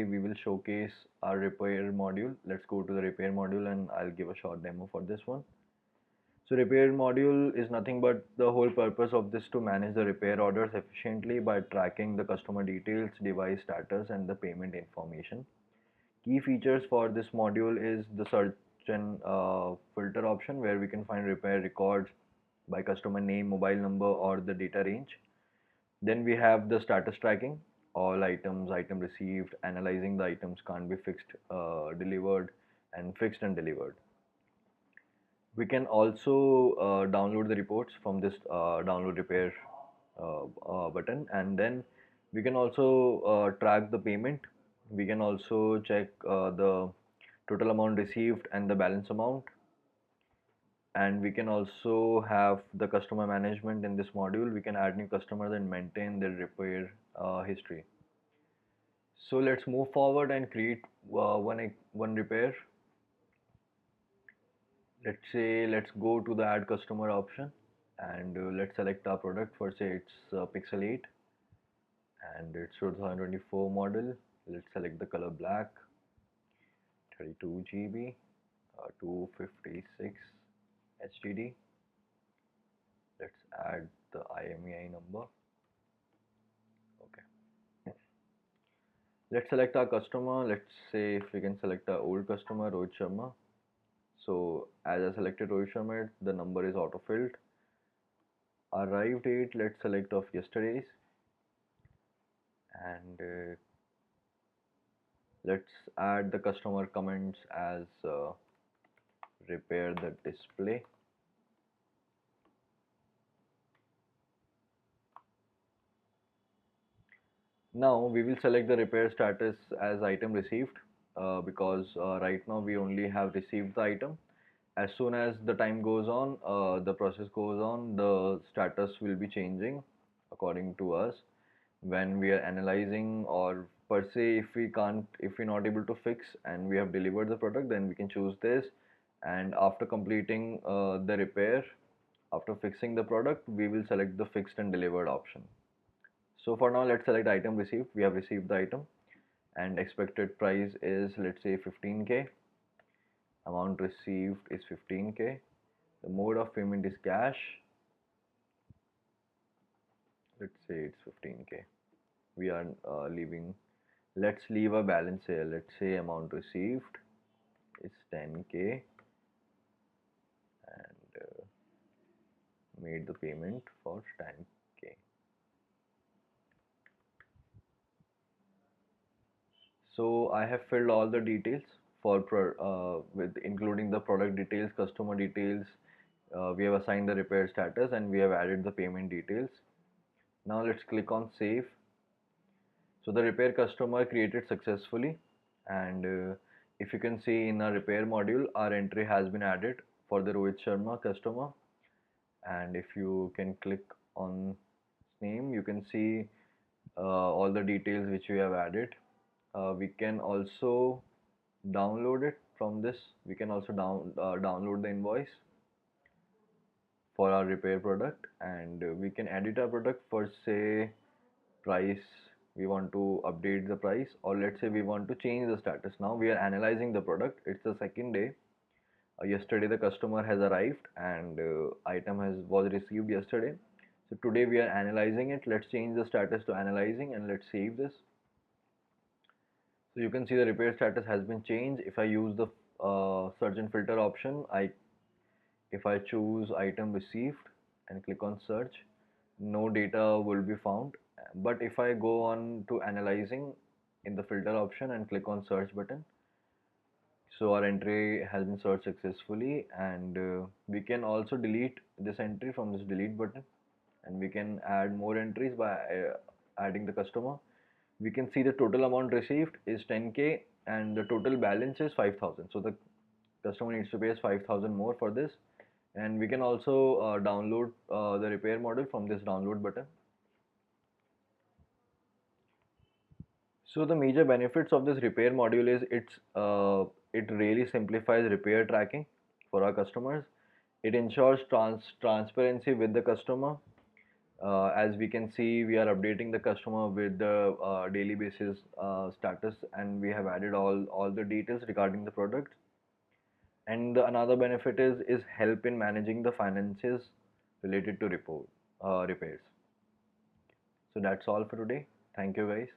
today we will showcase our repair module. Let's go to the repair module and I'll give a short demo for this one. So repair module is nothing but the whole purpose of this to manage the repair orders efficiently by tracking the customer details, device status and the payment information. Key features for this module is the search and filter option where we can find repair records by customer name, mobile number or the data range. Then we have the status tracking, all items, item received, analyzing the items can't be fixed, delivered and fixed and delivered. We can also download the reports from this download repair button, and then we can also track the payment. We can also check the total amount received and the balance amount, and we can also have the customer management in this module. We can add new customers and maintain their repair history. So let's move forward and create one repair. Let's go to the add customer option, and let's select our product. For say it's Pixel 8 and it's 2024 model. Let's select the color black, 32 GB, 256 HDD. Let's add the IMEI number. Okay. Let's select our customer. Let's say if we can select our old customer, Rohit Sharma. So as I selected Rohit Sharma, the number is auto-filled. Arrive date, let's select of yesterday's, and let's add the customer comments as repair the display. Now we will select the repair status as item received because right now we only have received the item. As soon as the time goes on, the process goes on, the status will be changing according to us when we are analyzing, or per se if we're not able to fix and we have delivered the product, then we can choose this, and after completing the repair, after fixing the product, we will select the fixed and delivered option. So for now, let's select item received. We have received the item and expected price is, let's say, 15K. Amount received is 15K. The mode of payment is cash. Let's say it's 15K. We are let's leave a balance here. Let's say amount received is 10K and made the payment for 10K. So I have filled all the details for with including the product details, customer details. We have assigned the repair status and we have added the payment details. Now let's click on save. So the repair customer created successfully, and if you can see in our repair module, our entry has been added for the Rohit Sharma customer. And if you can click on name, you can see all the details which we have added. We can also download it from this. We can also download the invoice for our repair product, and we can edit our product for say price. We want to update the price, or let's say we want to change the status. Now we are analyzing the product. It's the second day. Yesterday the customer has arrived and item was received yesterday. So today we are analyzing it. Let's change the status to analyzing and let's save this. So you can see the repair status has been changed. If I use the search and filter option, if I choose item received and click on search, no data will be found. But if I go on to analyzing in the filter option and click on search button, so our entry has been searched successfully, and we can also delete this entry from this delete button, and we can add more entries by adding the customer. We can see the total amount received is 10K and the total balance is 5,000. So the customer needs to pay us 5,000 more for this. And we can also download the repair model from this download button. So the major benefits of this repair module is it really simplifies repair tracking for our customers. It ensures transparency with the customer. As we can see, we are updating the customer with the daily basis status, and we have added all the details regarding the product. And another benefit is help in managing the finances related to repairs. So that's all for today. Thank you guys.